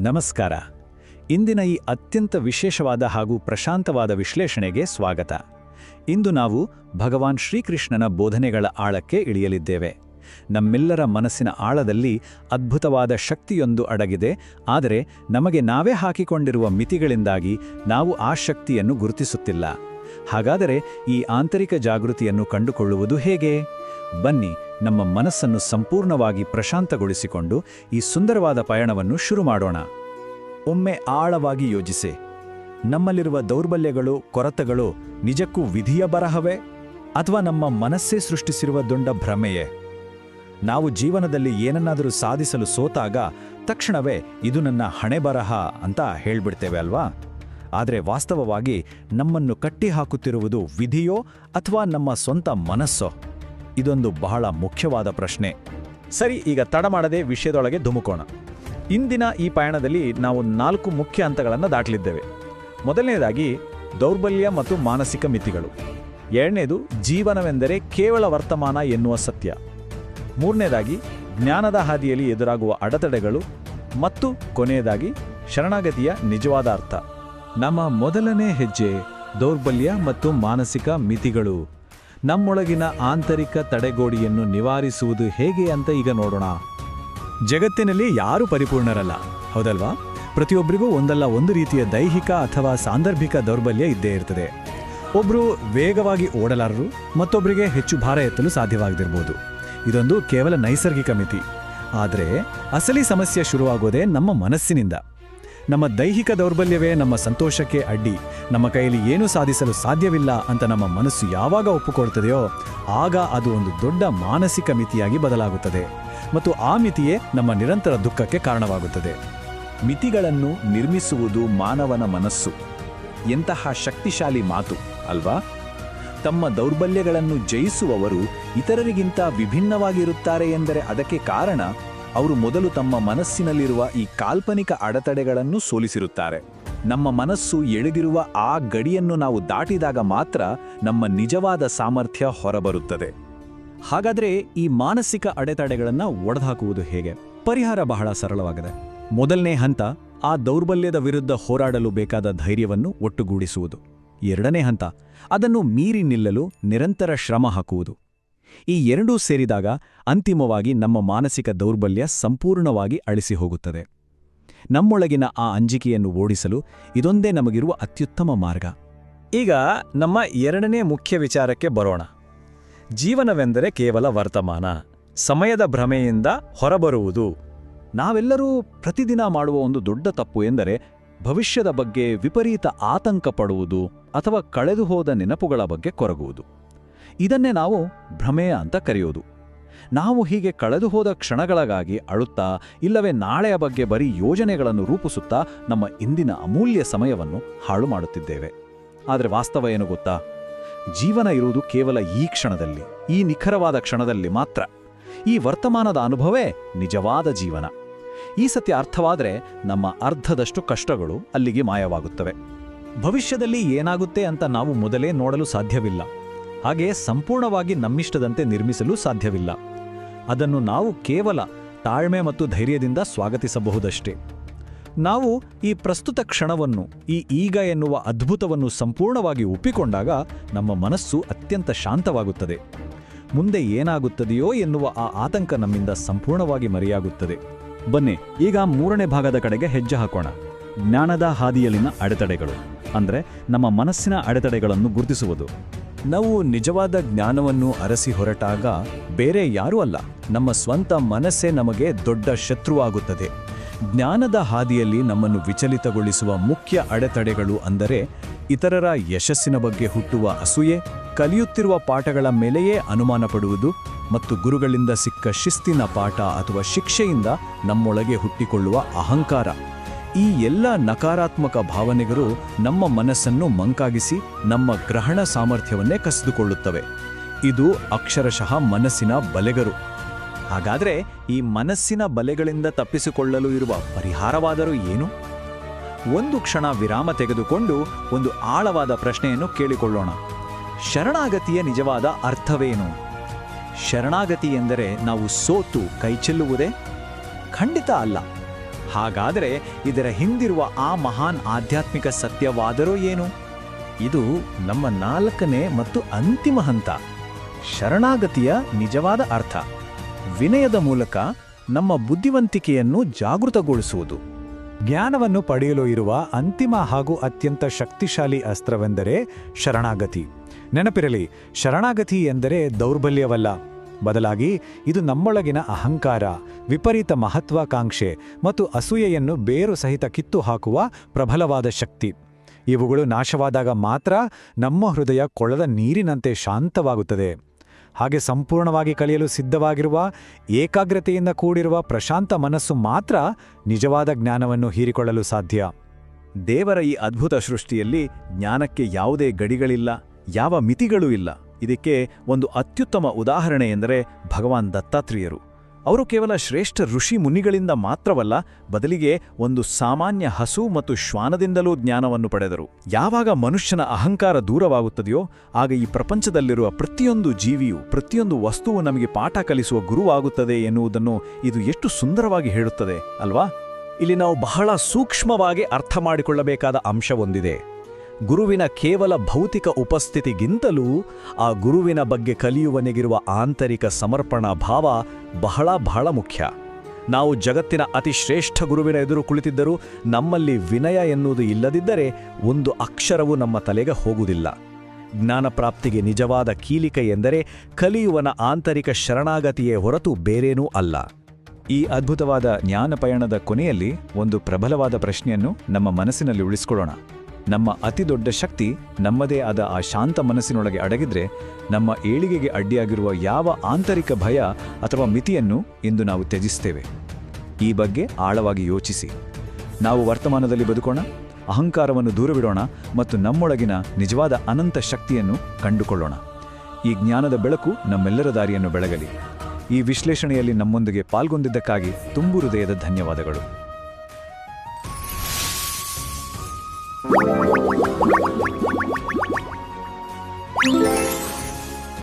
ನಮಸ್ಕಾರ. ಇಂದಿನ ಈ ಅತ್ಯಂತ ವಿಶೇಷವಾದ ಹಾಗೂ ಪ್ರಶಾಂತವಾದ ವಿಶ್ಲೇಷಣೆಗೆ ಸ್ವಾಗತ. ಇಂದು ನಾವು ಭಗವಾನ್ ಶ್ರೀಕೃಷ್ಣನ ಬೋಧನೆಗಳ ಆಳಕ್ಕೆ ಇಳಿಯಲಿದ್ದೇವೆ. ನಮ್ಮೆಲ್ಲರ ಮನಸ್ಸಿನ ಆಳದಲ್ಲಿ ಅದ್ಭುತವಾದ ಶಕ್ತಿಯೊಂದು ಅಡಗಿದೆ, ಆದರೆ ನಮಗೆ ನಾವೇ ಹಾಕಿಕೊಂಡಿರುವ ಮಿತಿಗಳಿಂದಾಗಿ ನಾವು ಆ ಶಕ್ತಿಯನ್ನು ಗುರುತಿಸುತ್ತಿಲ್ಲ. ಹಾಗಾದರೆ ಈ ಆಂತರಿಕ ಜಾಗೃತಿಯನ್ನು ಕಂಡುಕೊಳ್ಳುವುದು ಹೇಗೆ? ಬನ್ನಿ, ನಮ್ಮ ಮನಸ್ಸನ್ನು ಸಂಪೂರ್ಣವಾಗಿ ಪ್ರಶಾಂತಗೊಳಿಸಿಕೊಂಡು ಈ ಸುಂದರವಾದ ಪಯಣವನ್ನು ಶುರು ಮಾಡೋಣ. ಒಮ್ಮೆ ಆಳವಾಗಿ ಯೋಚಿಸಿ, ನಮ್ಮಲ್ಲಿರುವ ದೌರ್ಬಲ್ಯಗಳು, ಕೊರತೆಗಳು ನಿಜಕ್ಕೂ ವಿಧಿಯ ಬರಹವೇ ಅಥವಾ ನಮ್ಮ ಮನಸ್ಸೇ ಸೃಷ್ಟಿಸಿರುವ ದೊಡ್ಡ ಭ್ರಮೆಯೇ? ನಾವು ಜೀವನದಲ್ಲಿ ಏನನ್ನಾದರೂ ಸಾಧಿಸಲು ಸೋತಾಗ ತಕ್ಷಣವೇ ಇದು ನನ್ನ ಹಣೆಬರಹ ಅಂತ ಹೇಳ್ಬಿಡ್ತೇವೆ ಅಲ್ವಾ? ಆದರೆ ವಾಸ್ತವವಾಗಿ ನಮ್ಮನ್ನು ಕಟ್ಟಿಹಾಕುತ್ತಿರುವುದು ವಿಧಿಯೋ ಅಥವಾ ನಮ್ಮ ಸ್ವಂತ ಮನಸ್ಸೋ? ಇದೊಂದು ಬಹಳ ಮುಖ್ಯವಾದ ಪ್ರಶ್ನೆ. ಸರಿ, ಈಗ ತಡ ಮಾಡದೆ ವಿಷಯದೊಳಗೆ ಧುಮುಕೋಣ. ಇಂದಿನ ಈ ಪಯಣದಲ್ಲಿ ನಾವು 4 ಮುಖ್ಯ ಹಂತಗಳನ್ನು ದಾಟಲಿದ್ದೇವೆ. ಮೊದಲನೇದಾಗಿ ದೌರ್ಬಲ್ಯ ಮತ್ತು ಮಾನಸಿಕ ಮಿತಿಗಳು. ಎರಡನೇದು ಜೀವನವೆಂದರೆ ಕೇವಲ ವರ್ತಮಾನ ಎನ್ನುವ ಸತ್ಯ. ಮೂರನೇದಾಗಿ ಜ್ಞಾನದ ಹಾದಿಯಲ್ಲಿ ಎದುರಾಗುವ ಅಡೆತಡೆಗಳು. ಮತ್ತು ಕೊನೆಯದಾಗಿ ಶರಣಾಗತಿಯ ನಿಜವಾದ ಅರ್ಥ. ನಮ್ಮ ಮೊದಲನೇ ಹೆಜ್ಜೆ ದೌರ್ಬಲ್ಯ ಮತ್ತು ಮಾನಸಿಕ ಮಿತಿಗಳು. ನಮ್ಮೊಳಗಿನ ಆಂತರಿಕ ತಡೆಗೋಡೆಯನ್ನು ನಿವಾರಿಸುವುದು ಹೇಗೆ ಅಂತ ಈಗ ನೋಡೋಣ. ಜಗತ್ತಿನಲ್ಲಿ ಯಾರೂ ಪರಿಪೂರ್ಣರಲ್ಲ, ಹೌದಲ್ವಾ? ಪ್ರತಿಯೊಬ್ಬರಿಗೂ ಒಂದಲ್ಲ ಒಂದು ರೀತಿಯ ದೈಹಿಕ ಅಥವಾ ಸಾಂದರ್ಭಿಕ ದೌರ್ಬಲ್ಯ ಇದ್ದೇ ಇರ್ತದೆ. ಒಬ್ಬರು ವೇಗವಾಗಿ ಓಡಲಾರರು, ಮತ್ತೊಬ್ಬರಿಗೆ ಹೆಚ್ಚು ಭಾರ ಎತ್ತಲು ಸಾಧ್ಯವಾಗದಿರ್ಬೋದು. ಇದೊಂದು ಕೇವಲ ನೈಸರ್ಗಿಕ ಮಿತಿ. ಆದರೆ ಅಸಲಿ ಸಮಸ್ಯೆ ಶುರುವಾಗೋದೇ ನಮ್ಮ ಮನಸ್ಸಿನಿಂದ. ನಮ್ಮ ದೈಹಿಕ ದೌರ್ಬಲ್ಯವೇ ನಮ್ಮ ಸಂತೋಷಕ್ಕೆ ಅಡ್ಡಿ. ನಮ್ಮ ಕೈಯಲ್ಲಿ ಏನೂ ಸಾಧಿಸಲು ಸಾಧ್ಯವಿಲ್ಲ ಅಂತ ನಮ್ಮ ಮನಸ್ಸು ಯಾವಾಗ ಒಪ್ಪಿಕೊಳ್ತದೆಯೋ ಆಗ ಅದು ಒಂದು ದೊಡ್ಡ ಮಾನಸಿಕ ಮಿತಿಯಾಗಿ ಬದಲಾಗುತ್ತದೆ, ಮತ್ತು ಆ ಮಿತಿಯೇ ನಮ್ಮ ನಿರಂತರ ದುಃಖಕ್ಕೆ ಕಾರಣವಾಗುತ್ತದೆ. ಮಿತಿಗಳನ್ನು ನಿರ್ಮಿಸುವುದು ಮಾನವನ ಮನಸ್ಸು. ಎಂತಹ ಶಕ್ತಿಶಾಲಿ ಮಾತು ಅಲ್ವಾ? ತಮ್ಮ ದೌರ್ಬಲ್ಯಗಳನ್ನು ಜಯಿಸುವವರು ಇತರರಿಗಿಂತ ವಿಭಿನ್ನವಾಗಿರುತ್ತಾರೆ ಎಂದರೆ ಅದಕ್ಕೆ ಕಾರಣ ಅವರು ಮೊದಲು ತಮ್ಮ ಮನಸ್ಸಿನಲ್ಲಿರುವ ಈ ಕಾಲ್ಪನಿಕ ಅಡೆತಡೆಗಳನ್ನು ಸೋಲಿಸಿರುತ್ತಾರೆ. ನಮ್ಮ ಮನಸ್ಸು ಎಳೆದಿರುವ ಆ ಗಡಿಯನ್ನು ನಾವು ದಾಟಿದಾಗ ಮಾತ್ರ ನಮ್ಮ ನಿಜವಾದ ಸಾಮರ್ಥ್ಯ ಹೊರಬರುತ್ತದೆ. ಹಾಗಾದರೆ ಈ ಮಾನಸಿಕ ಅಡೆತಡೆಗಳನ್ನು ಒಡೆದುಹಾಕುವುದು ಹೇಗೆ? ಪರಿಹಾರ ಬಹಳ ಸರಳವಾಗಿದೆ. ಮೊದಲನೇ ಹಂತ ಆ ದೌರ್ಬಲ್ಯದ ವಿರುದ್ಧ ಹೋರಾಡಲು ಬೇಕಾದ ಧೈರ್ಯವನ್ನು ಒಟ್ಟುಗೂಡಿಸುವುದು. ಎರಡನೇ ಹಂತ ಅದನ್ನು ಮೀರಿ ನಿಲ್ಲಲು ನಿರಂತರ ಶ್ರಮ ಹಾಕುವುದು. ಈ ಎರಡೂ ಸೇರಿದಾಗ ಅಂತಿಮವಾಗಿ ನಮ್ಮ ಮಾನಸಿಕ ದೌರ್ಬಲ್ಯ ಸಂಪೂರ್ಣವಾಗಿ ಅಳಿಸಿ ಹೋಗುತ್ತದೆ. ನಮ್ಮೊಳಗಿನ ಆ ಅಂಜಿಕೆಯನ್ನು ಓಡಿಸಲು ಇದೊಂದೇ ನಮಗಿರುವ ಅತ್ಯುತ್ತಮ ಮಾರ್ಗ. ಈಗ ನಮ್ಮ ಎರಡನೇ ಮುಖ್ಯ ವಿಚಾರಕ್ಕೆ ಬರೋಣ. ಜೀವನವೆಂದರೆ ಕೇವಲ ವರ್ತಮಾನ, ಸಮಯದ ಭ್ರಮೆಯಿಂದ ಹೊರಬರುವುದು. ನಾವೆಲ್ಲರೂ ಪ್ರತಿದಿನ ಮಾಡುವ ಒಂದು ದೊಡ್ಡ ತಪ್ಪು ಎಂದರೆ ಭವಿಷ್ಯದ ಬಗ್ಗೆ ವಿಪರೀತ ಆತಂಕ ಪಡುವುದು ಅಥವಾ ಕಳೆದು ಹೋದ ನೆನಪುಗಳ ಬಗ್ಗೆ ಕೊರಗುವುದು. ಇದನ್ನೇ ನಾವು ಭ್ರಮೆಯ ಅಂತ ಕರೆಯೋದು. ನಾವು ಹೀಗೆ ಕಳೆದು ಹೋದ ಕ್ಷಣಗಳಿಗಾಗಿ ಅಳುತ್ತಾ, ಇಲ್ಲವೇ ನಾಳೆಯ ಬಗ್ಗೆ ಬರೀ ಯೋಜನೆಗಳನ್ನು ರೂಪಿಸುತ್ತಾ ನಮ್ಮ ಇಂದಿನ ಅಮೂಲ್ಯ ಸಮಯವನ್ನು ಹಾಳು ಮಾಡುತ್ತಿದ್ದೇವೆ. ಆದರೆ ವಾಸ್ತವ ಏನು ಗೊತ್ತಾ? ಜೀವನ ಇರುವುದು ಕೇವಲ ಈ ಕ್ಷಣದಲ್ಲಿ, ಈ ನಿಖರವಾದ ಕ್ಷಣದಲ್ಲಿ ಮಾತ್ರ. ಈ ವರ್ತಮಾನದ ಅನುಭವವೇ ನಿಜವಾದ ಜೀವನ. ಈ ಸತ್ಯ ಅರ್ಥವಾದರೆ ನಮ್ಮ ಅರ್ಧದಷ್ಟು ಕಷ್ಟಗಳು ಅಲ್ಲಿಗೆ ಮಾಯವಾಗುತ್ತವೆ. ಭವಿಷ್ಯದಲ್ಲಿ ಏನಾಗುತ್ತೆ ಅಂತ ನಾವು ಮೊದಲೇ ನೋಡಲು ಸಾಧ್ಯವಿಲ್ಲ, ಹಾಗೆ ಸಂಪೂರ್ಣವಾಗಿ ನಮ್ಮಿಷ್ಟದಂತೆ ನಿರ್ಮಿಸಲು ಸಾಧ್ಯವಿಲ್ಲ. ಅದನ್ನು ನಾವು ಕೇವಲ ತಾಳ್ಮೆ ಮತ್ತು ಧೈರ್ಯದಿಂದ ಸ್ವಾಗತಿಸಬಹುದಷ್ಟೇ. ನಾವು ಈ ಪ್ರಸ್ತುತ ಕ್ಷಣವನ್ನು, ಈ ಈಗ ಎನ್ನುವ ಅದ್ಭುತವನ್ನು ಸಂಪೂರ್ಣವಾಗಿ ಒಪ್ಪಿಕೊಂಡಾಗ ನಮ್ಮ ಮನಸ್ಸು ಅತ್ಯಂತ ಶಾಂತವಾಗುತ್ತದೆ. ಮುಂದೆ ಏನಾಗುತ್ತದೆಯೋ ಎನ್ನುವ ಆ ಆತಂಕ ನಮ್ಮಿಂದ ಸಂಪೂರ್ಣವಾಗಿ ಮರೆಯಾಗುತ್ತದೆ. ಬನ್ನಿ, ಈಗ 3ನೇ ಭಾಗದ ಕಡೆಗೆ ಹೆಜ್ಜೆ ಹಾಕೋಣ. ಜ್ಞಾನದ ಹಾದಿಯಲ್ಲಿನ ಅಡೆತಡೆಗಳು, ಅಂದರೆ ನಮ್ಮ ಮನಸ್ಸಿನ ಅಡೆತಡೆಗಳನ್ನು ಗುರುತಿಸುವುದು. ನಾವು ನಿಜವಾದ ಜ್ಞಾನವನ್ನು ಅರಸಿ ಹೊರಟಾಗ ಬೇರೆ ಯಾರೂ ಅಲ್ಲ, ನಮ್ಮ ಸ್ವಂತ ಮನಸ್ಸೇ ನಮಗೆ ದೊಡ್ಡ ಶತ್ರುವಾಗುತ್ತದೆ. ಜ್ಞಾನದ ಹಾದಿಯಲ್ಲಿ ನಮ್ಮನ್ನು ವಿಚಲಿತಗೊಳಿಸುವ ಮುಖ್ಯ ಅಡೆತಡೆಗಳು ಅಂದರೆ ಇತರರ ಯಶಸ್ಸಿನ ಬಗ್ಗೆ ಹುಟ್ಟುವ ಅಸೂಯೆ, ಕಲಿಯುತ್ತಿರುವ ಪಾಠಗಳ ಮೇಲೆಯೇ ಅನುಮಾನ ಪಡುವುದು, ಮತ್ತು ಗುರುಗಳಿಂದ ಸಿಕ್ಕ ಶಿಸ್ತಿನ ಪಾಠ ಅಥವಾ ಶಿಕ್ಷೆಯಿಂದ ನಮ್ಮೊಳಗೆ ಹುಟ್ಟಿಕೊಳ್ಳುವ ಅಹಂಕಾರ. ಈ ಎಲ್ಲ ನಕಾರಾತ್ಮಕ ಭಾವನೆಗಳು ನಮ್ಮ ಮನಸ್ಸನ್ನು ಮಂಕಾಗಿಸಿ ನಮ್ಮ ಗ್ರಹಣ ಸಾಮರ್ಥ್ಯವನ್ನೇ ಕಸಿದುಕೊಳ್ಳುತ್ತವೆ. ಇದು ಅಕ್ಷರಶಃ ಮನಸ್ಸಿನ ಬಲೆಗರು. ಹಾಗಾದರೆ ಈ ಮನಸ್ಸಿನ ಬಲೆಗಳಿಂದ ತಪ್ಪಿಸಿಕೊಳ್ಳಲು ಇರುವ ಪರಿಹಾರವಾದರೂ ಏನು? ಒಂದು ಕ್ಷಣ ವಿರಾಮ ತೆಗೆದುಕೊಂಡು ಒಂದು ಆಳವಾದ ಪ್ರಶ್ನೆಯನ್ನು ಕೇಳಿಕೊಳ್ಳೋಣ. ಶರಣಾಗತಿಯ ನಿಜವಾದ ಅರ್ಥವೇನು? ಶರಣಾಗತಿ ಎಂದರೆ ನಾವು ಸೋತು ಕೈಚೆಲ್ಲುವುದೇ? ಖಂಡಿತ ಅಲ್ಲ. ಹಾಗಾದರೆ ಇದರ ಹಿಂದಿರುವ ಆ ಮಹಾನ್ ಆಧ್ಯಾತ್ಮಿಕ ಸತ್ಯವಾದರೂ ಏನು? ಇದು ನಮ್ಮ 4ನೇ ಮತ್ತು ಅಂತಿಮ ಹಂತ, ಶರಣಾಗತಿಯ ನಿಜವಾದ ಅರ್ಥ. ವಿನಯದ ಮೂಲಕ ನಮ್ಮ ಬುದ್ಧಿವಂತಿಕೆಯನ್ನು ಜಾಗೃತಗೊಳಿಸುವುದು. ಜ್ಞಾನವನ್ನು ಪಡೆಯಲು ಇರುವ ಅಂತಿಮ ಹಾಗೂ ಅತ್ಯಂತ ಶಕ್ತಿಶಾಲಿ ಅಸ್ತ್ರವೆಂದರೆ ಶರಣಾಗತಿ. ನೆನಪಿರಲಿ, ಶರಣಾಗತಿ ಎಂದರೆ ದೌರ್ಬಲ್ಯವಲ್ಲ, ಬದಲಾಗಿ ಇದು ನಮ್ಮೊಳಗಿನ ಅಹಂಕಾರ, ವಿಪರೀತ ಮಹತ್ವಾಕಾಂಕ್ಷೆ ಮತ್ತು ಅಸೂಯೆಯನ್ನು ಬೇರು ಸಹಿತ ಕಿತ್ತು ಹಾಕುವ ಪ್ರಬಲವಾದ ಶಕ್ತಿ. ಇವುಗಳು ನಾಶವಾದಾಗ ಮಾತ್ರ ನಮ್ಮ ಹೃದಯ ಕೊಳದ ನೀರಿನಂತೆ ಶಾಂತವಾಗುತ್ತದೆ. ಹಾಗೆ ಸಂಪೂರ್ಣವಾಗಿ ಕಲಿಯಲು ಸಿದ್ಧವಾಗಿರುವ, ಏಕಾಗ್ರತೆಯಿಂದ ಕೂಡಿರುವ ಪ್ರಶಾಂತ ಮನಸ್ಸು ಮಾತ್ರ ನಿಜವಾದ ಜ್ಞಾನವನ್ನು ಹೀರಿಕೊಳ್ಳಲು ಸಾಧ್ಯ. ದೇವರ ಈ ಅದ್ಭುತ ಸೃಷ್ಟಿಯಲ್ಲಿ ಜ್ಞಾನಕ್ಕೆ ಯಾವುದೇ ಗಡಿಗಳಿಲ್ಲ, ಯಾವ ಮಿತಿಗಳೂ ಇಲ್ಲ. ಇದಕ್ಕೆ ಒಂದು ಅತ್ಯುತ್ತಮ ಉದಾಹರಣೆ ಎಂದರೆ ಭಗವಾನ್ ದತ್ತಾತ್ರೇಯರು. ಅವರು ಕೇವಲ ಶ್ರೇಷ್ಠ ಋಷಿ ಮುನಿಗಳಿಂದ ಮಾತ್ರವಲ್ಲ, ಬದಲಿಗೆ ಒಂದು ಸಾಮಾನ್ಯ ಹಸು ಮತ್ತು ಶ್ವಾನದಿಂದಲೂ ಜ್ಞಾನವನ್ನು ಪಡೆದರು. ಯಾವಾಗ ಮನುಷ್ಯನ ಅಹಂಕಾರ ದೂರವಾಗುತ್ತದೆಯೋ ಆಗ ಈ ಪ್ರಪಂಚದಲ್ಲಿರುವ ಪ್ರತಿಯೊಂದು ಜೀವಿಯು, ಪ್ರತಿಯೊಂದು ವಸ್ತುವು ನಮಗೆ ಪಾಠ ಕಲಿಸುವ ಗುರುವಾಗುತ್ತದೆ ಎನ್ನುವುದನ್ನು ಇದು ಎಷ್ಟು ಸುಂದರವಾಗಿ ಹೇಳುತ್ತದೆ ಅಲ್ವಾ? ಇಲ್ಲಿ ನಾವು ಬಹಳ ಸೂಕ್ಷ್ಮವಾಗಿ ಅರ್ಥ ಮಾಡಿಕೊಳ್ಳಬೇಕಾದ ಅಂಶವೊಂದಿದೆ. ಗುರುವಿನ ಕೇವಲ ಭೌತಿಕ ಉಪಸ್ಥಿತಿಗಿಂತಲೂ ಆ ಗುರುವಿನ ಬಗ್ಗೆ ಕಲಿಯುವನಿಗಿರುವ ಆಂತರಿಕ ಸಮರ್ಪಣಾ ಭಾವ ಬಹಳ ಮುಖ್ಯ. ನಾವು ಜಗತ್ತಿನ ಅತಿ ಶ್ರೇಷ್ಠ ಗುರುವಿನ ಎದುರು ಕುಳಿತಿದ್ದರೂ ನಮ್ಮಲ್ಲಿ ವಿನಯ ಎನ್ನುವುದು ಇಲ್ಲದಿದ್ದರೆ ಒಂದು ಅಕ್ಷರವೂ ನಮ್ಮ ತಲೆಗೆ ಹೋಗುವುದಿಲ್ಲ. ಜ್ಞಾನ ಪ್ರಾಪ್ತಿಗೆ ನಿಜವಾದ ಕೀಲಿಕೆ ಎಂದರೆ ಕಲಿಯುವನ ಆಂತರಿಕ ಶರಣಾಗತಿಯೇ ಹೊರತು ಬೇರೇನೂ ಅಲ್ಲ. ಈ ಅದ್ಭುತವಾದ ಜ್ಞಾನ ಪಯಣದ ಕೊನೆಯಲ್ಲಿ ಒಂದು ಪ್ರಬಲವಾದ ಪ್ರಶ್ನೆಯನ್ನು ನಮ್ಮ ಮನಸ್ಸಿನಲ್ಲಿ ಉಳಿಸಿಕೊಳ್ಳೋಣ. ನಮ್ಮ ಅತಿದೊಡ್ಡ ಶಕ್ತಿ ನಮ್ಮದೇ ಆದ ಆ ಶಾಂತ ಮನಸ್ಸಿನೊಳಗೆ ಅಡಗಿದ್ರೆ ನಮ್ಮ ಏಳಿಗೆಗೆ ಅಡ್ಡಿಯಾಗಿರುವ ಯಾವ ಆಂತರಿಕ ಭಯ ಅಥವಾ ಮಿತಿಯನ್ನು ಇಂದು ನಾವು ತ್ಯಜಿಸ್ತೇವೆ? ಈ ಬಗ್ಗೆ ಆಳವಾಗಿ ಯೋಚಿಸಿ. ನಾವು ವರ್ತಮಾನದಲ್ಲಿ ಬದುಕೋಣ, ಅಹಂಕಾರವನ್ನು ದೂರವಿಡೋಣ ಮತ್ತು ನಮ್ಮೊಳಗಿನ ನಿಜವಾದ ಅನಂತ ಶಕ್ತಿಯನ್ನು ಕಂಡುಕೊಳ್ಳೋಣ. ಈ ಜ್ಞಾನದ ಬೆಳಕು ನಮ್ಮೆಲ್ಲರ ದಾರಿಯನ್ನು ಬೆಳಗಲಿ. ಈ ವಿಶ್ಲೇಷಣೆಯಲ್ಲಿ ನಮ್ಮೊಂದಿಗೆ ಪಾಲ್ಗೊಂಡಿದ್ದಕ್ಕಾಗಿ ತುಂಬು ಹೃದಯದ ಧನ್ಯವಾದಗಳು. Thank you.